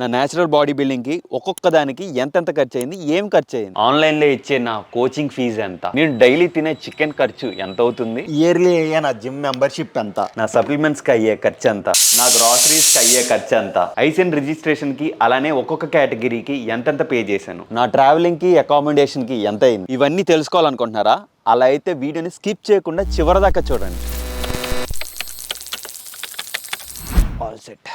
నా natural body బిల్డింగ్కి ఒక్కొక్క దానికి ఎంతెంత ఖర్చు అయింది, ఏం ఖర్చు అయింది, ఆన్లైన్లో ఇచ్చే నా కోచింగ్ ఫీజు ఎంత, నేను డైలీ తినే చికెన్ ఖర్చు ఎంత అవుతుంది, ఇయర్లీ అయ్యే నా జిమ్ మెంబర్షిప్ ఎంత, నా సప్లిమెంట్స్కి అయ్యే ఖర్చు ఎంత, నా గ్రాసరీస్కి అయ్యే ఖర్చు ఎంత, ఐసెన్ రిజిస్ట్రేషన్కి అలానే ఒక్కొక్క కేటగిరీకి ఎంతెంత పే చేశాను, నా ట్రావెలింగ్కి అకామిడేషన్కి ఎంత అయింది, ఇవన్నీ తెలుసుకోవాలనుకుంటున్నారా? అలా అయితే వీడియోని స్కిప్ చేయకుండా చివరిదాకా చూడండి. All set.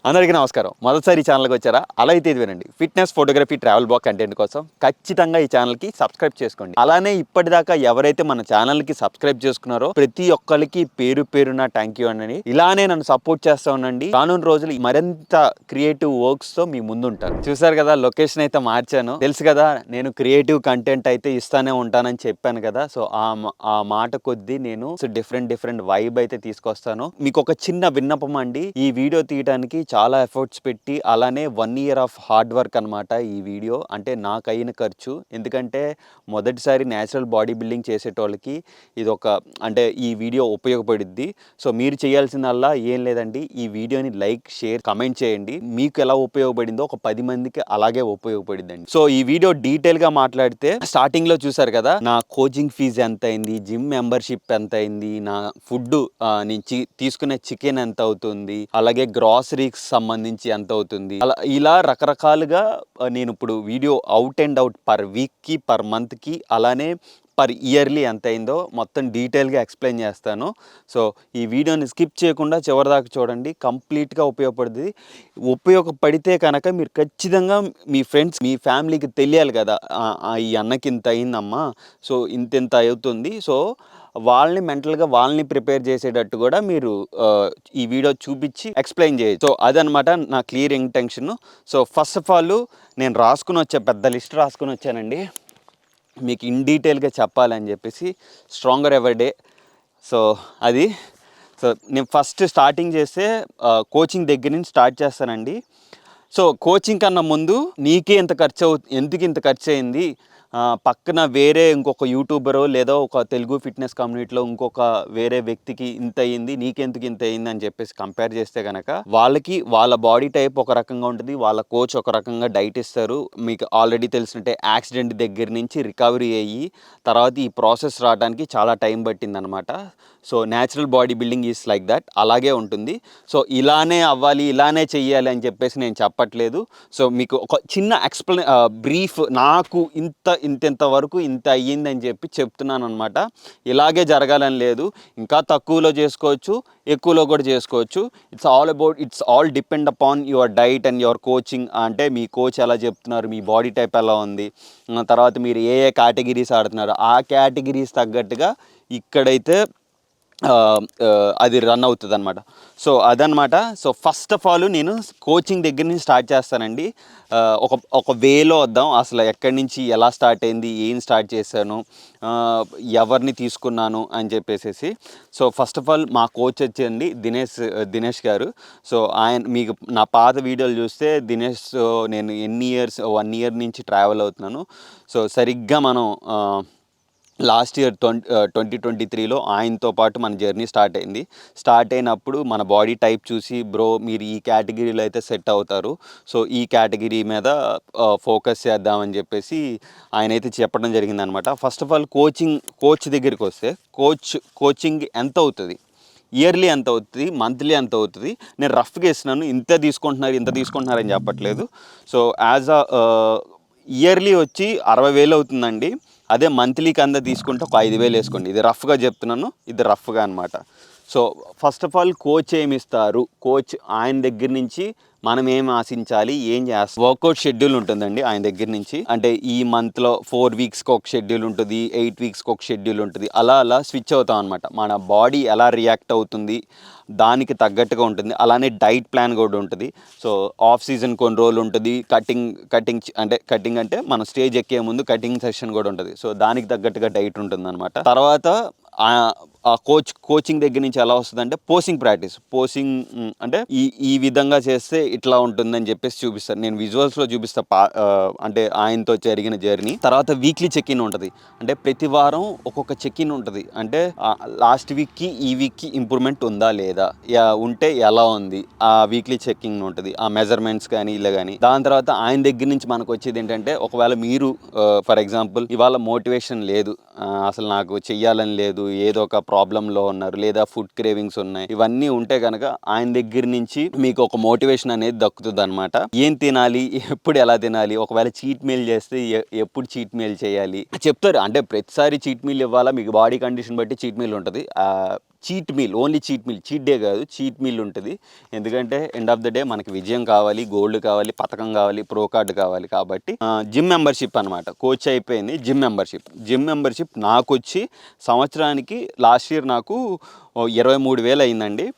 అందరికీ నమస్కారం. మొదటిసారి ఈ ఛానల్కి వచ్చారా? అలా అయితే ఇది వినండి. Fitness, photography, travel blog content కోసం ఖచ్చితంగా ఈ ఛానల్కి సబ్స్క్రైబ్ చేసుకోండి. అలానే ఇప్పటిదాకా ఎవరైతే మన ఛానల్కి సబ్స్క్రైబ్ చేసుకున్నారో ప్రతి ఒక్కరికి పేరు పేరున థ్యాంక్ యూ అండి. ఇలానే నన్ను సపోర్ట్ చేస్తూ ఉండండి. రానున్న రోజులు మరింత క్రియేటివ్ వర్క్స్తో మీ ముందు ఉంటాను. చూసారు కదా, లొకేషన్ అయితే మార్చాను. తెలుసు కదా, నేను క్రియేటివ్ కంటెంట్ అయితే ఇస్తానే ఉంటానని చెప్పాను కదా. సో ఆ మాట కొద్దీ నేను డిఫరెంట్ వైబ్ అయితే తీసుకొస్తాను. మీకు ఒక చిన్న విన్నపం అండి, ఈ వీడియో తీయడానికి చాలా ఎఫర్ట్స్ పెట్టి అలానే 1 year ఆఫ్ హార్డ్ వర్క్ అనమాట ఈ వీడియో. అంటే నాకు అయిన ఖర్చు, ఎందుకంటే మొదటిసారి నేచురల్ బాడీ బిల్డింగ్ చేసేటోళ్ళకి ఇది ఒక అంటే ఈ వీడియో ఉపయోగపడుద్ది. సో మీరు చేయాల్సిందల్లా ఏం లేదండి, ఈ వీడియోని లైక్, షేర్, కమెంట్ చేయండి. మీకు ఎలా ఉపయోగపడిందో ఒక 10 మందికి అలాగే ఉపయోగపడిద్దండి. సో ఈ వీడియో డీటెయిల్గా మాట్లాడితే, స్టార్టింగ్లో చూసారు కదా నా కోచింగ్ ఫీజు ఎంత అయింది, జిమ్ మెంబర్షిప్ ఎంత అయింది, నా ఫుడ్ నుంచి తీసుకునే చికెన్ ఎంత అవుతుంది, అలాగే గ్రాసరీకి సంబంధించి ఎంత అవుతుంది, ఇలా రకరకాలుగా నేను ఇప్పుడు video out and out per వీక్కి, పర్ మంత్కి, అలానే పర్ ఇయర్లీ ఎంత అయిందో మొత్తం డీటెయిల్గా ఎక్స్ప్లెయిన్ చేస్తాను. సో ఈ వీడియోని స్కిప్ చేయకుండా చివరిదాకా చూడండి, కంప్లీట్గా ఉపయోగపడితే కనుక మీరు ఖచ్చితంగా మీ ఫ్రెండ్స్, మీ ఫ్యామిలీకి తెలియాలి కదా, ఈ అన్నకి ఇంత అయిందమ్మా, సో ఇంత అవుతుంది. సో వాళ్ళని మెంటల్గా వాళ్ళని ప్రిపేర్ చేసేటట్టు కూడా మీరు ఈ వీడియో చూపించి ఎక్స్ప్లెయిన్ చేయొచ్చు. సో అదనమాట నా clear intention. So first of all నేను పెద్ద లిస్ట్ రాసుకుని వచ్చానండి, మీకు ఇన్ డీటెయిల్గా చెప్పాలని చెప్పేసి. Stronger ever day. సో అది నేను ఫస్ట్ స్టార్టింగ్ చేస్తే కోచింగ్ దగ్గర నుంచి స్టార్ట్ చేస్తానండి. సో కోచింగ్ కన్నా ముందు నీకే ఎందుకు ఇంత ఖర్చు అయింది, పక్కన వేరే ఇంకొక యూట్యూబరో లేదా ఒక తెలుగు ఫిట్నెస్ కమ్యూనిటీలో ఇంకొక వేరే వ్యక్తికి ఇంత అయ్యింది, నీకెందుకు ఇంత అయింది అని చెప్పేసి కంపేర్ చేస్తే కనుక, వాళ్ళకి వాళ్ళ బాడీ టైప్ ఒక రకంగా ఉంటుంది, వాళ్ళ కోచ్ ఒక రకంగా డైట్ ఇస్తారు. మీకు ఆల్రెడీ తెలిసినట్టే యాక్సిడెంట్ దగ్గర నుంచి రికవరీ అయ్యి తర్వాత ఈ ప్రాసెస్ రావడానికి చాలా టైం పట్టింది అనమాట. So natural body building is like that, అలాగే ఉంటుంది. సో ఇలానే అవ్వాలి, ఇలానే చెయ్యాలి అని చెప్పేసి నేను చెప్పట్లేదు. సో మీకు ఒక చిన్న బ్రీఫ్, నాకు ఇంత వరకు ఇంత అయ్యిందని చెప్పి చెప్తున్నాను అనమాట. ఇలాగే జరగాలని లేదు, ఇంకా తక్కువలో చేసుకోవచ్చు, ఎక్కువలో కూడా చేసుకోవచ్చు. It's all depend upon your diet and your coaching. అంటే మీ కోచ్ ఎలా చెప్తున్నారు, మీ బాడీ టైప్ ఎలా ఉంది, తర్వాత మీరు ఏ కేటగిరీస్ ఆడుతున్నారు, ఆ కేటగిరీస్ తగ్గట్టుగా ఇక్కడైతే అది రన్ అవుతుంది అనమాట. సో అదనమాట. సో ఫస్ట్ ఆఫ్ ఆల్ నేను కోచింగ్ దగ్గర నుంచి స్టార్ట్ చేస్తానండి. ఒక వేలో వద్దాం, అసలు ఎక్కడి నుంచి ఎలా స్టార్ట్ అయింది, ఏం స్టార్ట్ చేశాను, ఎవరిని తీసుకున్నాను అని చెప్పేసి. సో ఫస్ట్ ఆఫ్ ఆల్ మా కోచ్ వచ్చేయండి దినేష్ గారు. సో మీకు నా పాత వీడియోలు చూస్తే దినేష్, నేను 1 year నుంచి ట్రావెల్ అవుతున్నాను. సో సరిగ్గా మనం లాస్ట్ ఇయర్ 2023లో ఆయనతో పాటు మన జర్నీ స్టార్ట్ అయినప్పుడు మన బాడీ టైప్ చూసి, బ్రో మీరు ఈ కేటగిరీలో అయితే సెట్ అవుతారు, సో ఈ కేటగిరీ మీద ఫోకస్ చేద్దామని చెప్పేసి ఆయన అయితే చెప్పడం జరిగిందనమాట. ఫస్ట్ ఆఫ్ ఆల్ కోచ్ దగ్గరికి వస్తే, కోచింగ్ ఎంత అవుతుంది, ఇయర్లీ ఎంత అవుతుంది, మంత్లీ ఎంత అవుతుంది, నేను రఫ్గా ఇస్తున్నాను. ఇంత తీసుకుంటున్నారు అని చెప్పట్లేదు. సో యాజ్ ఇయర్లీ వచ్చి 60,000 అవుతుందండి. అదే మంత్లీకి తీసుకుంటే ఒక 5,000 వేసుకోండి. ఇది రఫ్గా చెప్తున్నాను, ఇది రఫ్గా అనమాట. So first of all coach ఏమి ఇస్తారు, కోచ్ ఆయన దగ్గర నుంచి మనం ఏం ఆశించాలి, ఏం చేస్తాం, వర్కౌట్ షెడ్యూల్ ఉంటుందండి ఆయన దగ్గర నుంచి. అంటే ఈ మంత్లో 4 weeksకి ఒక షెడ్యూల్ ఉంటుంది, 8 weeksకి ఒక షెడ్యూల్ ఉంటుంది. అలా స్విచ్ అవుతాం అనమాట. మన బాడీ ఎలా రియాక్ట్ అవుతుంది దానికి తగ్గట్టుగా ఉంటుంది. అలానే డైట్ ప్లాన్ కూడా ఉంటుంది. సో ఆఫ్ సీజన్ కొన్ని రోజులు ఉంటుంది, కటింగ్ అంటే మనం స్టేజ్ ఎక్కే ముందు కటింగ్ సెషన్ కూడా ఉంటుంది. సో దానికి తగ్గట్టుగా డైట్ ఉంటుంది అనమాట. తర్వాత కోచింగ్ దగ్గర నుంచి ఎలా వస్తుందంటే పోసింగ్ ప్రాక్టీస్. అంటే ఈ విధంగా చేస్తే ఇట్లా ఉంటుందని చెప్పేసి చూపిస్తారు. నేను విజువల్స్లో చూపిస్తా అంటే ఆయనతో జరిగిన జర్నీ. తర్వాత వీక్లీ చెక్ ఇన్ ఉంటుంది. అంటే ప్రతి వారం ఒక్కొక్క చెక్ ఇన్ ఉంటుంది. అంటే లాస్ట్ వీక్కి ఈ వీక్కి ఇంప్రూవ్మెంట్ ఉందా లేదా, ఉంటే ఎలా ఉంది, ఆ వీక్లీ చెక్కింగ్ ఉంటుంది. ఆ మెజర్మెంట్స్ కానీ ఇలా కానీ. దాని తర్వాత ఆయన దగ్గర నుంచి మనకు వచ్చేది ఏంటంటే, ఒకవేళ మీరు ఫర్ ఎగ్జాంపుల్ ఇవాళ మోటివేషన్ లేదు, అసలు నాకు చెయ్యాలని లేదు, ఏదో ఒక ప్రాబ్లంలో ఉన్నారు, లేదా ఫుడ్ క్రేవింగ్స్ ఉన్నాయి, ఇవన్నీ ఉంటే కనుక ఆయన దగ్గర నుంచి మీకు ఒక మోటివేషన్ అనేది దక్కుతుంది అనమాట. ఏం తినాలి, ఎప్పుడు ఎలా తినాలి, ఒకవేళ చీట్ మీల్ చేస్తే ఎప్పుడు చీట్ మీల్ చేయాలి చెప్తారు. అంటే ప్రతిసారి చీట్ మీల్ ఇవ్వాలా, మీకు బాడీ కండిషన్ బట్టి చీట్ మీల్ ఉంటుంది. Cheat meal, only cheat meal, cheat day కాదు, చీట్ మీల్ ఉంటుంది. ఎందుకంటే ఎండ్ ఆఫ్ ద డే మనకి విజయం కావాలి, గోల్డ్ కావాలి, పథకం కావాలి, ప్రో కార్డు కావాలి. కాబట్టి జిమ్ మెంబర్షిప్ అనమాట. కోచ్ అయిపోయింది, జిమ్ మెంబర్షిప్ నాకు వచ్చి సంవత్సరానికి లాస్ట్ ఇయర్ నాకు 23,000 అయిందండి.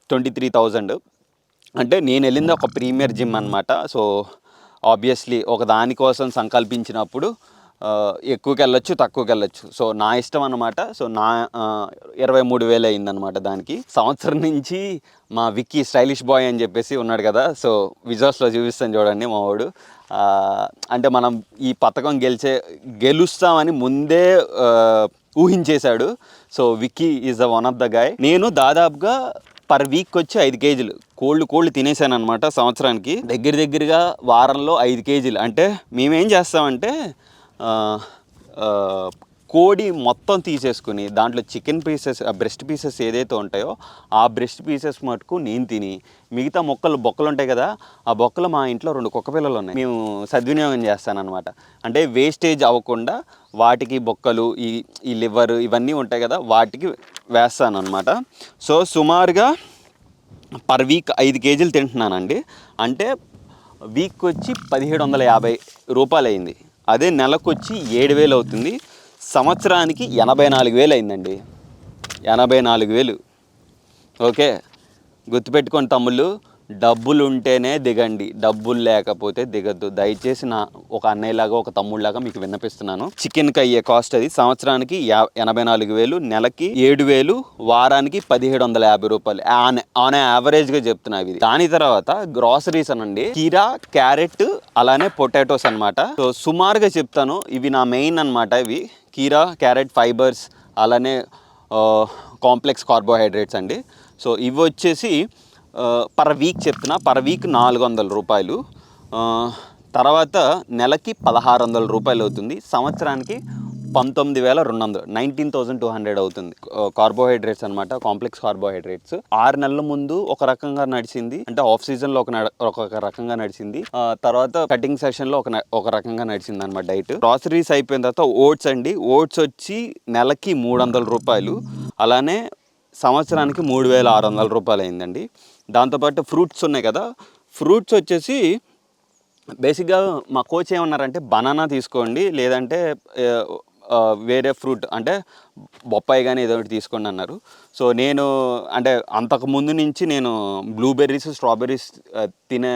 23,000. అంటే నేను వెళ్ళింది ఒక ప్రీమియర్ జిమ్ అనమాట. సో ఆబ్వియస్లీ ఒక దానికోసం సంకల్పించినప్పుడు ఎక్కువకి వెళ్ళొచ్చు, తక్కువకి వెళ్ళొచ్చు. సో నా ఇష్టం అనమాట. సో నా 23,000 అయిందనమాట దానికి. సంవత్సరం నుంచి మా విక్కీ స్టైలిష్ బాయ్ అని చెప్పేసి ఉన్నాడు కదా, సో విజువల్స్లో చూపిస్తాను చూడండి మా వాడు. అంటే మనం ఈ పథకం గెలుస్తామని ముందే ఊహించేశాడు. So Vicky is the one of the guy. నేను దాదాపుగా పర్ వీక్ వచ్చి 5 కేజీలు కోళ్ళు తినేసాను అనమాట సంవత్సరానికి. దగ్గరగా వారంలో 5 కేజీలు. అంటే మేమేం చేస్తామంటే కోడి మొత్తం తీసేసుకుని దాంట్లో చికెన్ పీసెస్, బ్రెస్ట్ పీసెస్ ఏదైతే ఉంటాయో ఆ బ్రెస్ట్ పీసెస్ మటుకు నేను తిని, మిగతా బొక్కలు ఉంటాయి కదా, ఆ బొక్కలు మా ఇంట్లో 2 కుక్క పిల్లలు ఉన్నాయి, మేము సద్వినియోగం చేస్తానన్నమాట. అంటే వేస్టేజ్ అవ్వకుండా వాటికి బొక్కలు, ఈ లివర్ ఇవన్నీ ఉంటాయి కదా, వాటికి వేస్తాను అనమాట. సో సుమారుగా పర్ వీక్ 5 కేజీలు తింటున్నానండి. అంటే వీక్ వచ్చి 1,750 రూపాయలు అయింది. అదే నెలకు వచ్చి 7,000 అవుతుంది. సంవత్సరానికి 84,000 అయిందండి. 84,000. ఓకే, గుర్తుపెట్టుకోండి తమ్ముళ్ళు, డబ్బులు ఉంటేనే దిగండి, డబ్బులు లేకపోతే దిగద్దు. దయచేసి నా ఒక అన్నయ్యలాగా, ఒక తమ్ముళ్ళలాగా మీకు విన్నపిస్తున్నాను. చికెన్కి అయ్యే కాస్ట్ అది సంవత్సరానికి 84,000, నెలకి 7,000, వారానికి 1,750 రూపాయలు ఆన్ యావరేజ్గా చెప్తున్నా ఇది. దాని తర్వాత గ్రాసరీస్ అనండి, కీరా, క్యారెట్, అలానే పొటాటోస్ అనమాట. సో సుమారుగా చెప్తాను, ఇవి నా మెయిన్ అనమాట. ఇవి కీరా, క్యారెట్, ఫైబర్స్, అలానే కాంప్లెక్స్ కార్బోహైడ్రేట్స్ అండి. సో ఇవి వచ్చేసి పర్ వీక్ చెప్తున్నా, పర్ వీక్ 400 రూపాయలు. తర్వాత నెలకి 1,600 రూపాయలు అవుతుంది. సంవత్సరానికి 19,200, 19,200 అవుతుంది. కార్బోహైడ్రేట్స్ అనమాట, కాంప్లెక్స్ కార్బోహైడ్రేట్స్. 6 నెలల ముందు ఒక రకంగా నడిచింది, అంటే ఆఫ్ సీజన్లో ఒక రకంగా నడిచింది. తర్వాత కటింగ్ సెషన్లో ఒక రకంగా నడిచింది అనమాట డైట్. గ్రాసరీస్ అయిపోయిన తర్వాత ఓట్స్ అండి. ఓట్స్ వచ్చి నెలకి 300 రూపాయలు, అలానే సంవత్సరానికి 3,600 రూపాయలు అయిందండి. దాంతోపాటు ఫ్రూట్స్ ఉన్నాయి కదా, ఫ్రూట్స్ వచ్చేసి బేసిక్గా మా కోచ్ ఏమన్నారంటే బనానా తీసుకోండి, లేదంటే వేరే ఫ్రూట్ అంటే బొప్పాయి కానీ ఏదో ఒకటి తీసుకోండి అన్నారు. సో నేను అంటే అంతకు ముందు నుంచి నేను బ్లూబెర్రీస్, స్ట్రాబెర్రీస్ తినే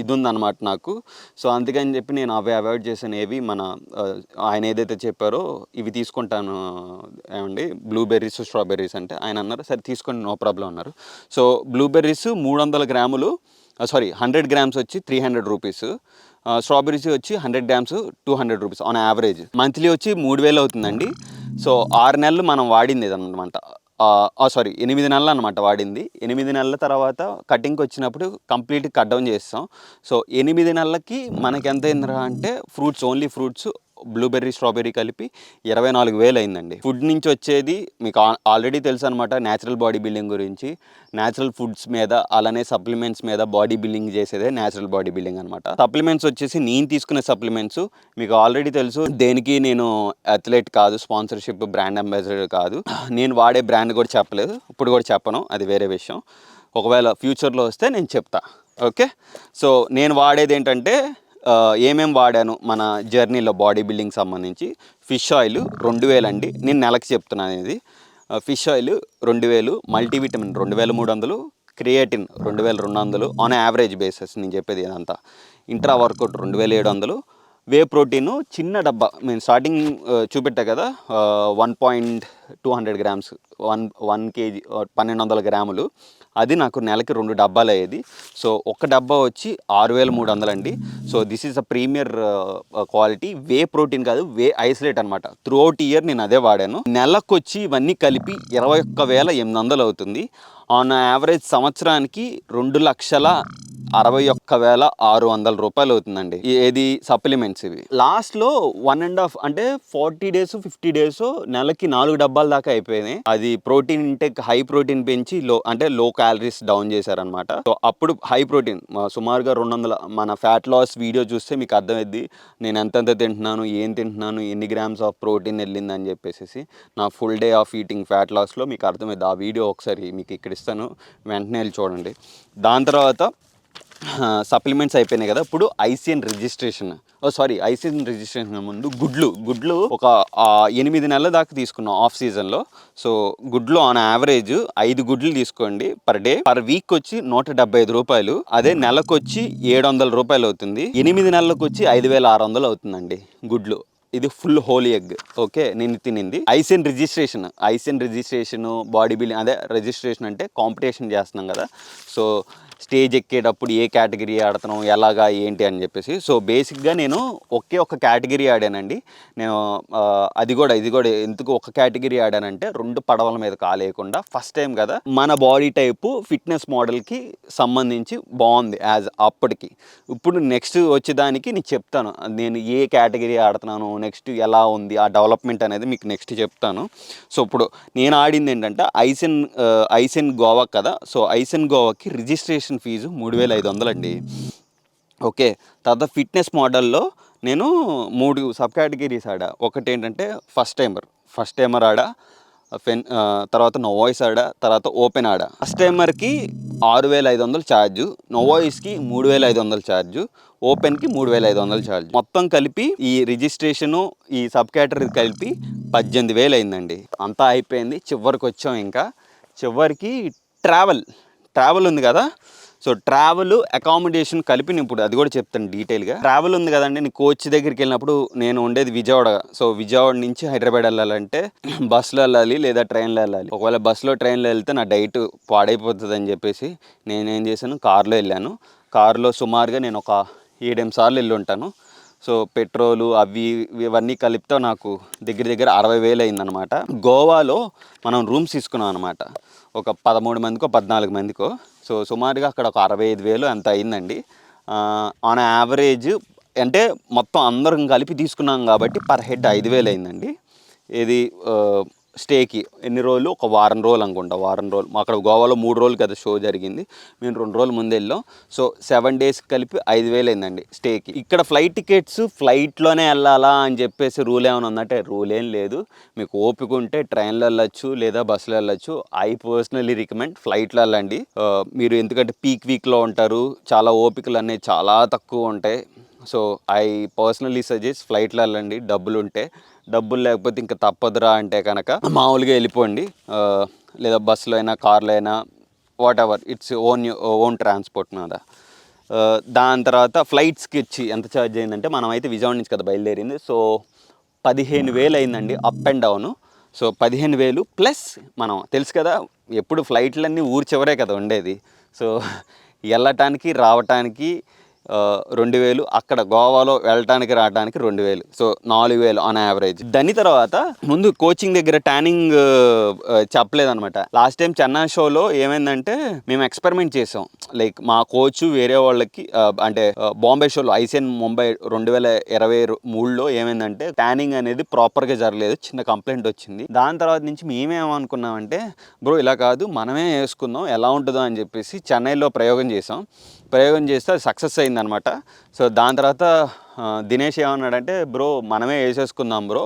ఇది ఉందన్నమాట నాకు. సో అందుకని చెప్పి నేను అవి అవాయిడ్ చేశాను. ఏవి ఆయన ఏదైతే చెప్పారో ఇవి తీసుకుంటాను ఏమండి, బ్లూబెర్రీస్, స్ట్రాబెర్రీస్ అంటే ఆయన అన్నారు సరే తీసుకోండి, నో ప్రాబ్లం అన్నారు. సో బ్లూబెర్రీస్ 300 గ్రాములు, 100 గ్రామ్స్ వచ్చి 300 రూపీస్. స్ట్రాబెరీస్ వచ్చి 100 grams 200 rupees on average. Monthly వచ్చి 3,000 అవుతుందండి. సో 6 నెలలు మనం వాడింది ఇదన్నమాట. 8 నెలలు అనమాట వాడింది. 8 నెలల తర్వాత కటింగ్కి వచ్చినప్పుడు కంప్లీట్ కట్ డౌన్ చేస్తాం. సో 8 నెలలకి మనకి ఎంత అయిందిరా అంటే, ఓన్లీ ఫ్రూట్స్, బ్లూబెర్రీ, స్ట్రాబెర్రీ కలిపి 24,000 అయిందండి. ఫుడ్ నుంచి వచ్చేది మీకు ఆల్రెడీ తెలుసు అనమాట, న్యాచురల్ బాడీ బిల్డింగ్ గురించి. న్యాచురల్ ఫుడ్స్ మీద, అలానే సప్లిమెంట్స్ మీద బాడీ బిల్డింగ్ చేసేదే న్యాచురల్ బాడీ బిల్డింగ్ అనమాట. సప్లిమెంట్స్ వచ్చేసి నేను తీసుకునే సప్లిమెంట్స్ మీకు ఆల్రెడీ తెలుసు. దేనికి నేను అథ్లెట్ కాదు, స్పాన్సర్షిప్, బ్రాండ్ అంబాసిడర్ కాదు. నేను వాడే బ్రాండ్ కూడా చెప్పలేదు, ఇప్పుడు కూడా చెప్పను, అది వేరే విషయం. ఒకవేళ ఫ్యూచర్లో వస్తే నేను చెప్తా. ఓకే, సో నేను వాడేది ఏంటంటే ఏమేమి వాడాను మన జర్నీలో బాడీ బిల్డింగ్ సంబంధించి. ఫిష్ ఆయిల్ 2,000 అండి, నేను నెలకి చెప్తున్నాను ఇది. Fish oil 2,000, multivitamin 2,300, creatine 2,200 on average basis నేను చెప్పేది ఇదంతా. ఇంట్రా వర్కౌట్ 2,700, వే ప్రోటీన్ చిన్న డబ్బా నేను స్టార్టింగ్ చూపెట్టా కదా 1.200 గ్రామ్స్ 1 కేజీ 1200 గ్రాములు అది నాకు నెలకి 2 డబ్బాలు అయ్యేది. సో ఒక డబ్బా వచ్చి 6300 అండి. So this is a premier quality whey protein కాదు, వే ఐసోలేట్ అనమాట. త్రూ అవుట్ ఇయర్ నేను అదే వాడాను. నెలకు వచ్చి ఇవన్నీ కలిపి 21,800 అవుతుంది. ఆన్ యావరేజ్ సంవత్సరానికి 2,61,600 రూపాయలు అవుతుందండి. ఏది సప్లిమెంట్స్ ఇవి. లాస్ట్లో 1.5 అంటే 40 డేస్ 50 డేస్ నెలకి 4 డబ్బాల దాకా అయిపోయినాయి. అది ప్రోటీన్ ఇంటెక్ హై ప్రోటీన్ పెంచి లో క్యాలరీస్ డౌన్ చేశారనమాట. సో అప్పుడు హై ప్రోటీన్ సుమారుగా 200 మన ఫ్యాట్ లాస్ వీడియో చూస్తే మీకు అర్థమైద్ది నేను ఎంతెంత తింటున్నాను, ఏం తింటున్నాను, ఎన్ని గ్రామ్స్ ఆఫ్ ప్రోటీన్ వెళ్ళిందని చెప్పేసి. నా full day of eating fat లాస్లో మీకు అర్థమైద్ది. ఆ వీడియో ఒకసారి మీకు ఇక్కడ ఇస్తాను, వెంటనే వెళ్ళి చూడండి. దాని తర్వాత సప్లిమెంట్స్ అయిపోయినాయి కదా, ఇప్పుడు ఐసిఎన్ రిజిస్ట్రేషన్ ముందు గుడ్లు ఒక 8 నెలల దాకా తీసుకున్నాం ఆఫ్ సీజన్లో. సో గుడ్లు ఆన్ యావరేజ్ 5 గుడ్లు తీసుకోండి పర్ డే. పర్ వీక్ వచ్చి 175 రూపాయలు. అదే నెలకు వచ్చి 700 రూపాయలు అవుతుంది. 8 నెలలకు వచ్చి 5,600 అవుతుందండి గుడ్లు. ఇది ఫుల్ హోల్ ఎగ్. ఓకే, నేను తినింది ఐసిఎన్ రిజిస్ట్రేషన్ బాడీ బిల్డింగ్. అదే రిజిస్ట్రేషన్ అంటే కాంపిటీషన్ చేస్తున్నాం కదా, సో స్టేజ్ ఎక్కేటప్పుడు ఏ కేటగిరీ ఆడుతున్నాం, ఎలాగా ఏంటి అని చెప్పేసి. సో బేసిక్గా నేను ఒక కేటగిరీ ఆడానండి. నేను ఇది కూడా ఎందుకు ఒక కేటగిరీ ఆడానంటే 2 పడవల మీద కాలేయకుండా ఫస్ట్ టైం కదా, మన బాడీ టైపు ఫిట్నెస్ మోడల్కి సంబంధించి బాగుంది యాజ్ అప్పటికి. ఇప్పుడు నెక్స్ట్ వచ్చేదానికి నేను చెప్తాను నేను ఏ కేటగిరీ ఆడుతున్నాను, నెక్స్ట్ ఎలా ఉంది ఆ డెవలప్మెంట్ అనేది మీకు నెక్స్ట్ చెప్తాను. సో ఇప్పుడు నేను ఆడింది ఏంటంటే ఐసెన్ గోవా కదా. సో ఐసెన్ గోవాకి రిజిస్ట్రేషన్ ఫీజు 3,500 అండి. ఓకే, తర్వాత ఫిట్నెస్ మోడల్లో నేను 3 సబ్ కేటగిరీస్ ఆడా. ఒకటి ఏంటంటే ఫస్ట్ టైమర్ ఆడా, తర్వాత నోవాయిస్ ఆడా, తర్వాత ఓపెన్ ఆడా. ఫస్ట్ టైమర్కి 6,500 ఛార్జు, నోవాయిస్కి 3,500 ఛార్జు, ఓపెన్కి 3,500 ఛార్జ్. మొత్తం కలిపి ఈ రిజిస్ట్రేషను ఈ సబ్ కేటగిరీ కలిపి 18,000 అయిందండి. అంతా అయిపోయింది. చివరికి వచ్చాం. ఇంకా చివరికి ట్రావెల్ ఉంది కదా. సో ట్రావెల్ అకామిడేషన్ కలిపి నేను ఇప్పుడు అది కూడా చెప్తాను డీటెయిల్గా. ట్రావెల్ ఉంది కదండి, నేను కోచ్ దగ్గరికి వెళ్ళినప్పుడు నేను ఉండేది విజయవాడ. సో విజయవాడ నుంచి హైదరాబాద్ వెళ్ళాలంటే బస్సులో వెళ్ళాలి లేదా ట్రైన్లో వెళ్ళాలి. ఒకవేళ బస్సులో ట్రైన్లో వెళ్తే నా డైట్ పాడైపోతుంది అని చెప్పేసి నేనేం చేశాను, కార్లో వెళ్ళాను. కారులో సుమారుగా నేను ఒక 7-8 సార్లు వెళ్ళి ఉంటాను. సో పెట్రోలు ఇవన్నీ కలిపితే నాకు దగ్గర 60,000 అయిందనమాట. గోవాలో మనం రూమ్స్ తీసుకున్నాం అనమాట, ఒక 13 మందికో 14 మందికో. సో సుమారుగా అక్కడ ఒక 65,000 ఎంత అయిందండి. ఆన్ యావరేజ్ అంటే మొత్తం అందరం కలిపి తీసుకున్నాం కాబట్టి పర్ హెడ్ 5,000 అయిందండి. ఇది స్టేకి ఎన్ని రోజులు, ఒక వారం రోజులు అనుకుంటా. వారం రోజులు అక్కడ గోవాలో 3 రోజులు కదా షో జరిగింది, మేము 2 రోజులు ముందు వెళ్ళాం. సో 7 డేస్ కలిపి 5,000 అయిందండి స్టేకి. ఇక్కడ ఫ్లైట్ టికెట్స్ ఫ్లైట్లోనే వెళ్ళాలా అని చెప్పేసి రూల్ ఏమైనా ఉందంటే రూల్ ఏం లేదు. మీకు ఓపిక ఉంటే ట్రైన్లో వెళ్ళచ్చు లేదా బస్సులో వెళ్ళచ్చు. ఐ పర్సనలీ రికమెండ్ ఫ్లైట్లో వెళ్ళండి మీరు, ఎందుకంటే పీక్ వీక్లో ఉంటారు, చాలా ఓపికలు అనేవి చాలా తక్కువ ఉంటాయి. సో ఐ పర్సనలీ సజెస్ట్ ఫ్లైట్లో వెళ్ళండి. డబ్బులు లేకపోతే ఇంకా తప్పదురా అంటే కనుక మామూలుగా వెళ్ళిపోండి, లేదా బస్సులో అయినా కార్లో అయినా వాట్ ఇట్స్ ఓన్ ట్రాన్స్పోర్ట్ మీద. దాని తర్వాత ఫ్లైట్స్కి వచ్చి ఎంత ఛార్జ్ అయిందంటే, మనం అయితే విజయవాడ నుంచి కదా బయలుదేరింది. సో 15,000 అయిందండి up and down. So 15,000 plus మనం తెలుసు కదా ఎప్పుడు ఫ్లైట్లన్నీ ఊరు చివరే కదా ఉండేది. సో వెళ్ళటానికి రావటానికి 2,000, అక్కడ గోవాలో వెళ్ళటానికి రావడానికి 2,000. So 4,000 on average. దాని తర్వాత ముందు కోచింగ్ దగ్గర ట్యానింగ్ చెప్పలేదనమాట. లాస్ట్ టైం చెన్నై షోలో ఏమైందంటే మేము ఎక్స్పెరిమెంట్ చేసాం. లైక్ మా కోచ్ వేరే వాళ్ళకి అంటే బాంబే షోలో ఐసిఎన్ ముంబై 2023లో ఏమైందంటే ట్యానింగ్ అనేది ప్రాపర్గా జరగలేదు, చిన్న కంప్లైంట్ వచ్చింది. దాని తర్వాత నుంచి మేమేమనుకున్నామంటే బ్రో ఇలా కాదు మనమే వేసుకుందాం ఎలా ఉంటుందో అని చెప్పేసి చెన్నైలో ప్రయోగం చేస్తే అది సక్సెస్ అయిందనమాట. సో దాని తర్వాత దినేష్ ఏమన్నాడంటే బ్రో మనమే వేసేసుకుందాం బ్రో.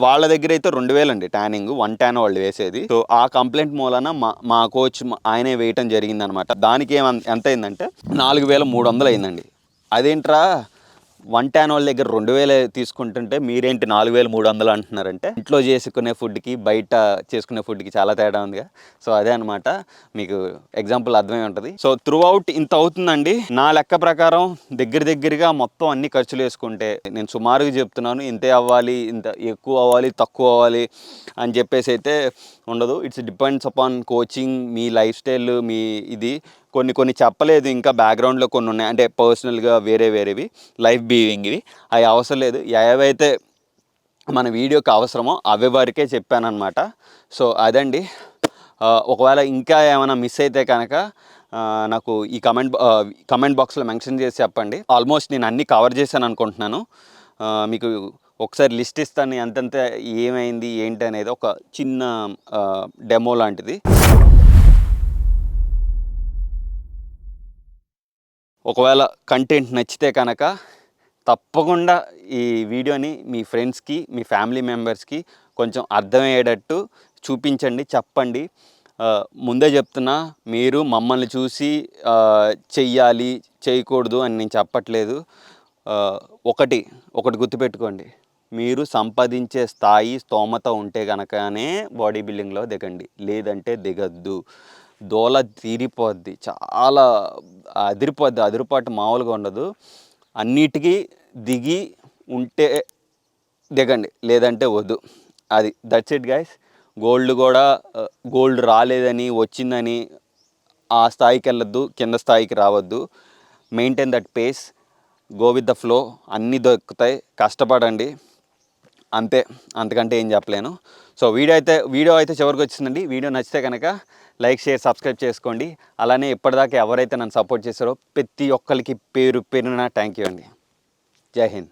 వాళ్ళ దగ్గర అయితే 2,000 అండి ట్యానింగ్, 1 ట్యాన్ వాళ్ళు వేసేది. సో ఆ కంప్లైంట్ మూలన మా కోచ్ ఆయనే వేయటం జరిగిందనమాట. దానికి ఎంత అయిందంటే 4,300 అయిందండి. అదేంట్రా వన్ ట్యాన్ వాళ్ళ దగ్గర 2000 తీసుకుంటుంటే మీరేంటి 4300 అంటున్నారంటే ఇంట్లో చేసుకునే ఫుడ్కి బయట చేసుకునే ఫుడ్కి చాలా తేడా ఉందిగా. సో అదే అనమాట, మీకు ఎగ్జాంపుల్ అర్థమై ఉంటుంది. సో త్రూ అవుట్ ఇంత అవుతుందండి నా లెక్క ప్రకారం. దగ్గరగా మొత్తం అన్ని ఖర్చులు వేసుకుంటే నేను సుమారుగా చెప్తున్నాను, ఇంతే అవ్వాలి, ఇంత ఎక్కువ అవ్వాలి, తక్కువ అవ్వాలి అని చెప్పేసి అయితే ఉండదు. ఇట్స్ డిపెండ్స్ అపాన్ కోచింగ్, మీ లైఫ్ స్టైల్, మీ ఇది కొన్ని చెప్పలేదు, ఇంకా బ్యాక్గ్రౌండ్లో కొన్ని ఉన్నాయి, అంటే పర్సనల్గా వేరేవి లైఫ్ బీయింగ్వి. అవి అవసరం లేదు. ఏవైతే మన వీడియోకి అవసరమో అవి వరకే చెప్పానన్నమాట. సో అదండి. ఒకవేళ ఇంకా ఏమైనా మిస్ అయితే కనుక నాకు ఈ కమెంట్ బాక్స్లో మెన్షన్ చేసి చెప్పండి. ఆల్మోస్ట్ నేను అన్నీ కవర్ చేశాను అనుకుంటున్నాను. మీకు ఒకసారి లిస్ట్ ఇస్తాను, ఎంతెంత ఏమైంది ఏంటి అనేది, ఒక చిన్న డెమో లాంటిది. ఒకవేళ కంటెంట్ నచ్చితే కనుక తప్పకుండా ఈ వీడియోని మీ ఫ్రెండ్స్కి, మీ ఫ్యామిలీ మెంబర్స్కి కొంచెం అర్థమయ్యేటట్టు చూపించండి, చెప్పండి. ముందే చెప్తున్నా, మీరు మమ్మల్ని చూసి చెయ్యాలి, చేయకూడదు అని నేను చెప్పట్లేదు. ఒకటి గుర్తుపెట్టుకోండి, మీరు సంపాదించే స్థాయి, స్తోమత ఉంటే కనుకనే బాడీ బిల్డింగ్లో దిగండి, లేదంటే దిగద్దు. దోల తీరిపోద్ది, చాలా అదిరిపాటు మామూలుగా ఉండదు. అన్నిటికీ దిగి ఉంటే దిగండి, లేదంటే వద్దు. అది దట్స్ ఇట్ గైస్. గోల్డ్ రాలేదని, వచ్చిందని ఆ స్థాయికి వెళ్ళొద్దు, కింద స్థాయికి రావద్దు. Maintain that pace, go with the flow. అన్నీ దొరుకుతాయి, కష్టపడండి, అంతే. అంతకంటే ఏం చెప్పలేను. సో వీడియో అయితే చివరికి వచ్చిందండి. వీడియో నచ్చితే కనుక లైక్, షేర్, సబ్స్క్రైబ్ చేసుకోండి. అలానే ఇప్పటిదాకా ఎవరైతే నన్ను సపోర్ట్ చేశారో ప్రతి ఒక్కరికి పేరున థ్యాంక్ యూ అండి. జై హింద్.